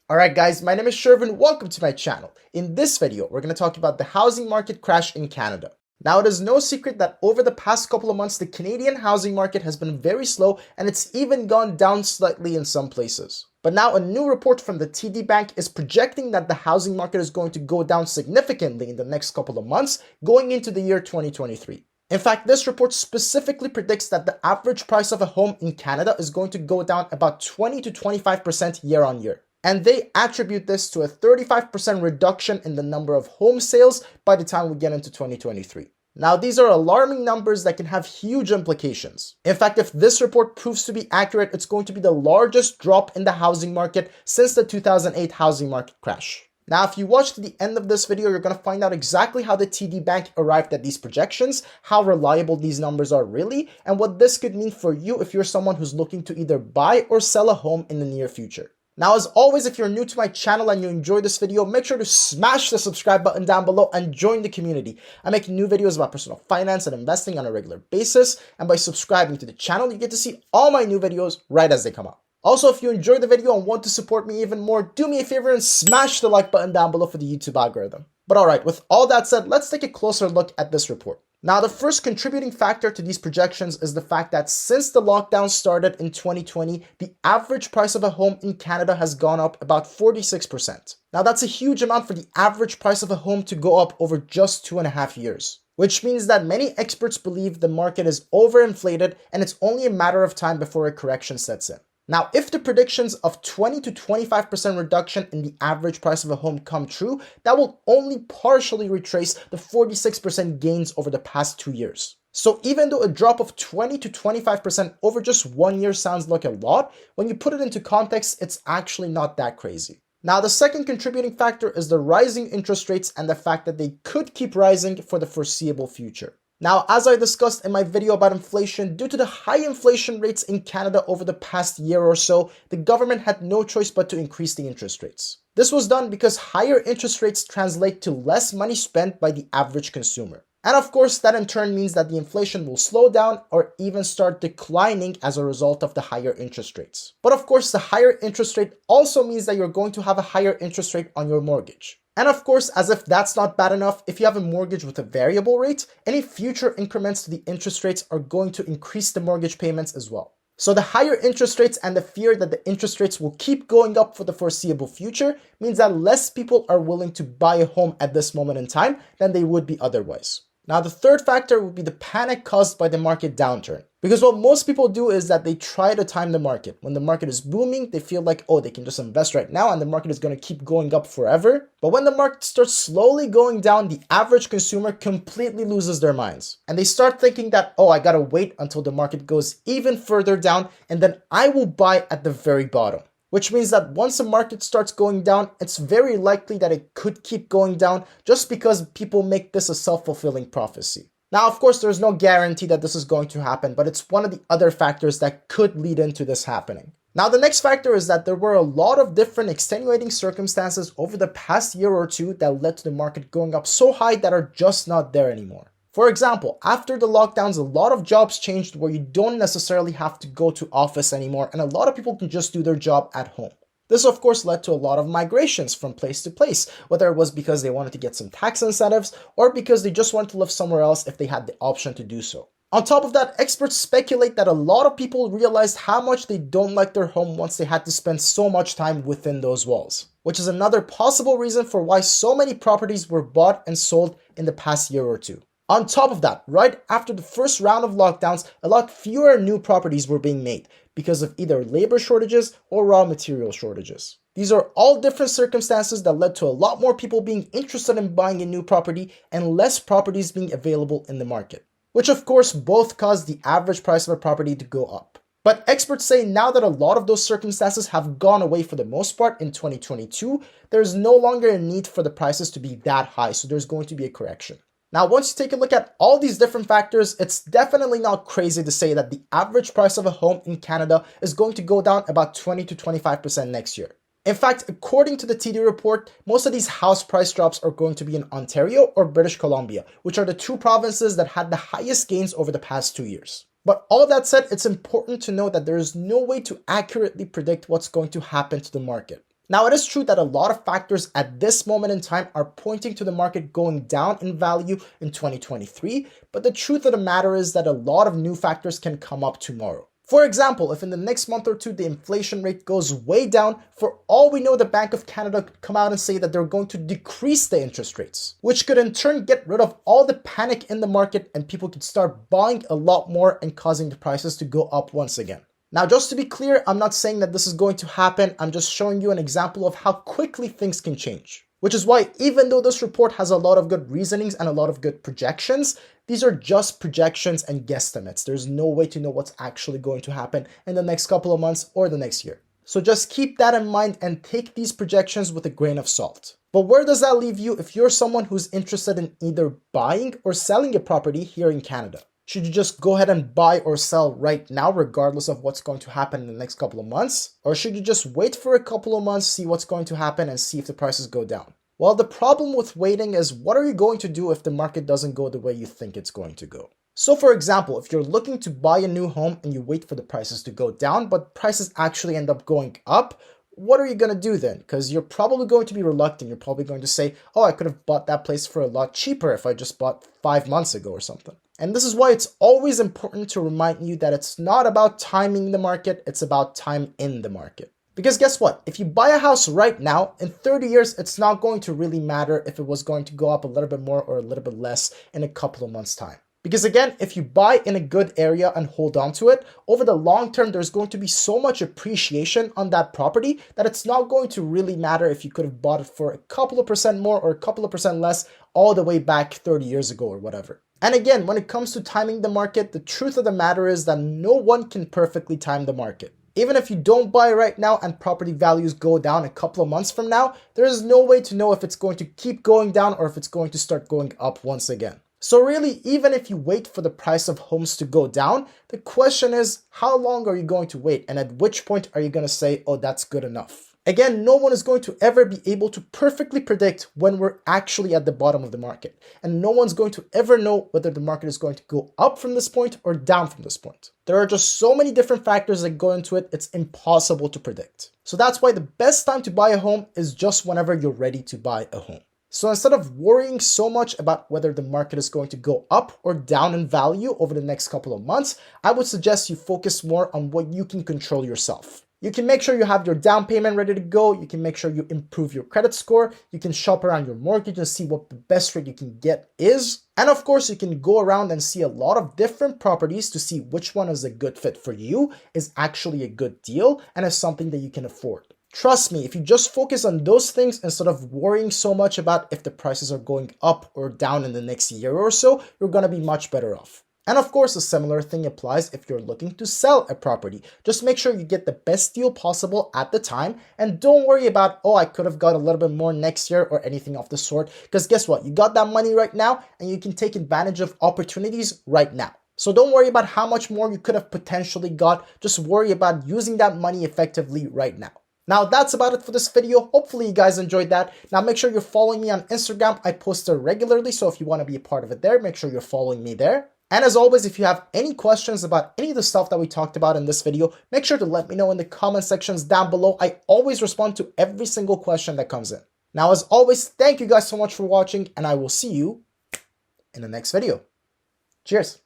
Alright guys, my name is Shervin, welcome to my channel. In this video, we're going to talk about the housing market crash in Canada. Now it is no secret that over the past couple of months, the Canadian housing market has been very slow and it's even gone down slightly in some places. But now a new report from the TD Bank is projecting that the housing market is going to go down significantly in the next couple of months going into the year 2023. In fact, this report specifically predicts that the average price of a home in Canada is going to go down about 20 to 25% year on year. And they attribute this to a 35% reduction in the number of home sales by the time we get into 2023. Now, these are alarming numbers that can have huge implications. In fact, if this report proves to be accurate, it's going to be the largest drop in the housing market since the 2008 housing market crash. Now, if you watch to the end of this video, you're going to find out exactly how the TD Bank arrived at these projections, how reliable these numbers are really, and what this could mean for you if you're someone who's looking to either buy or sell a home in the near future. Now, as always, if you're new to my channel and you enjoyed this video, make sure to smash the subscribe button down below and join the community. I make new videos about personal finance and investing on a regular basis, and by subscribing to the channel, you get to see all my new videos right as they come out. Also, if you enjoyed the video and want to support me even more, do me a favor and smash the like button down below for the YouTube algorithm. But alright, with all that said, let's take a closer look at this report. Now, the first contributing factor to these projections is the fact that since the lockdown started in 2020, the average price of a home in Canada has gone up about 46%. Now, that's a huge amount for the average price of a home to go up over just 2.5 years. Which means that many experts believe the market is overinflated and it's only a matter of time before a correction sets in. Now, if the predictions of 20 to 25% reduction in the average price of a home come true, that will only partially retrace the 46% gains over the past 2 years. So even though a drop of 20 to 25% over just 1 year sounds like a lot, when you put it into context, it's actually not that crazy. Now, the second contributing factor is the rising interest rates and the fact that they could keep rising for the foreseeable future. Now, as I discussed in my video about inflation, due to the high inflation rates in Canada over the past year or so, the government had no choice but to increase the interest rates. This was done because higher interest rates translate to less money spent by the average consumer. And of course, that in turn means that the inflation will slow down or even start declining as a result of the higher interest rates. But of course, the higher interest rate also means that you're going to have a higher interest rate on your mortgage. And of course, as if that's not bad enough, if you have a mortgage with a variable rate, any future increments to the interest rates are going to increase the mortgage payments as well. So the higher interest rates and the fear that the interest rates will keep going up for the foreseeable future means that less people are willing to buy a home at this moment in time than they would be otherwise. Now, the third factor would be the panic caused by the market downturn. Because what most people do is that they try to time the market. When the market is booming, they feel like, oh, they can just invest right now and the market is going to keep going up forever. But when the market starts slowly going down, the average consumer completely loses their minds. And they start thinking that, oh, I got to wait until the market goes even further down and then I will buy at the very bottom. Which means that once the market starts going down, it's very likely that it could keep going down just because people make this a self-fulfilling prophecy. Now, of course, there's no guarantee that this is going to happen, but it's one of the other factors that could lead into this happening. Now, the next factor is that there were a lot of different extenuating circumstances over the past year or two that led to the market going up so high that are just not there anymore. For example, after the lockdowns, a lot of jobs changed where you don't necessarily have to go to office anymore, and a lot of people can just do their job at home. This, of course, led to a lot of migrations from place to place, whether it was because they wanted to get some tax incentives or because they just wanted to live somewhere else if they had the option to do so. On top of that, experts speculate that a lot of people realized how much they don't like their home once they had to spend so much time within those walls, which is another possible reason for why so many properties were bought and sold in the past year or two. On top of that, right after the first round of lockdowns, a lot fewer new properties were being made because of either labor shortages or raw material shortages. These are all different circumstances that led to a lot more people being interested in buying a new property and less properties being available in the market, which of course both caused the average price of a property to go up. But experts say now that a lot of those circumstances have gone away for the most part in 2022, there's no longer a need for the prices to be that high, so there's going to be a correction. Now, once you take a look at all these different factors, it's definitely not crazy to say that the average price of a home in Canada is going to go down about 20 to 25% next year. In fact, according to the TD report, most of these house price drops are going to be in Ontario or British Columbia, which are the two provinces that had the highest gains over the past 2 years. But all that said, it's important to know that there is no way to accurately predict what's going to happen to the market. Now, it is true that a lot of factors at this moment in time are pointing to the market going down in value in 2023, but the truth of the matter is that a lot of new factors can come up tomorrow. For example, if in the next month or two the inflation rate goes way down, for all we know the Bank of Canada could come out and say that they're going to decrease the interest rates, which could in turn get rid of all the panic in the market and people could start buying a lot more and causing the prices to go up once again. Now, just to be clear, I'm not saying that this is going to happen. I'm just showing you an example of how quickly things can change. Which is why, even though this report has a lot of good reasonings and a lot of good projections, these are just projections and guesstimates. There's no way to know what's actually going to happen in the next couple of months or the next year. So just keep that in mind and take these projections with a grain of salt. But where does that leave you if you're someone who's interested in either buying or selling a property here in Canada? Should you just go ahead and buy or sell right now, regardless of what's going to happen in the next couple of months? Or should you just wait for a couple of months, see what's going to happen, and see if the prices go down? Well, the problem with waiting is, what are you going to do if the market doesn't go the way you think it's going to go? So for example, if you're looking to buy a new home and you wait for the prices to go down, but prices actually end up going up, what are you going to do then? Because you're probably going to be reluctant. You're probably going to say, oh, I could have bought that place for a lot cheaper if I just bought 5 months ago or something. And this is why it's always important to remind you that it's not about timing the market, it's about time in the market. Because guess what? If you buy a house right now, in 30 years, it's not going to really matter if it was going to go up a little bit more or a little bit less in a couple of months' time. Because again, if you buy in a good area and hold on to it, over the long term, there's going to be so much appreciation on that property that it's not going to really matter if you could have bought it for a couple of percent more or a couple of percent less all the way back 30 years ago or whatever. And again, when it comes to timing the market, the truth of the matter is that no one can perfectly time the market. Even if you don't buy right now and property values go down a couple of months from now, there is no way to know if it's going to keep going down or if it's going to start going up once again. So really, even if you wait for the price of homes to go down, the question is, how long are you going to wait? And at which point are you going to say, oh, that's good enough? Again, no one is going to ever be able to perfectly predict when we're actually at the bottom of the market. And no one's going to ever know whether the market is going to go up from this point or down from this point. There are just so many different factors that go into it, it's impossible to predict. So that's why the best time to buy a home is just whenever you're ready to buy a home. So instead of worrying so much about whether the market is going to go up or down in value over the next couple of months, I would suggest you focus more on what you can control yourself. You can make sure you have your down payment ready to go. You can make sure you improve your credit score. You can shop around your mortgage and see what the best rate you can get is. And of course, you can go around and see a lot of different properties to see which one is a good fit for you, is actually a good deal, and is something that you can afford. Trust me, if you just focus on those things instead of worrying so much about if the prices are going up or down in the next year or so, you're going to be much better off. And of course, a similar thing applies if you're looking to sell a property. Just make sure you get the best deal possible at the time and don't worry about, oh, I could have got a little bit more next year or anything of the sort. Because guess what? You got that money right now and you can take advantage of opportunities right now. So don't worry about how much more you could have potentially got. Just worry about using that money effectively right now. Now that's about it for this video. Hopefully you guys enjoyed that. Now make sure you're following me on Instagram. I post there regularly, so if you want to be a part of it there, make sure you're following me there. And as always, if you have any questions about any of the stuff that we talked about in this video, make sure to let me know in the comment sections down below. I always respond to every single question that comes in. Now, as always, thank you guys so much for watching, and I will see you in the next video. Cheers.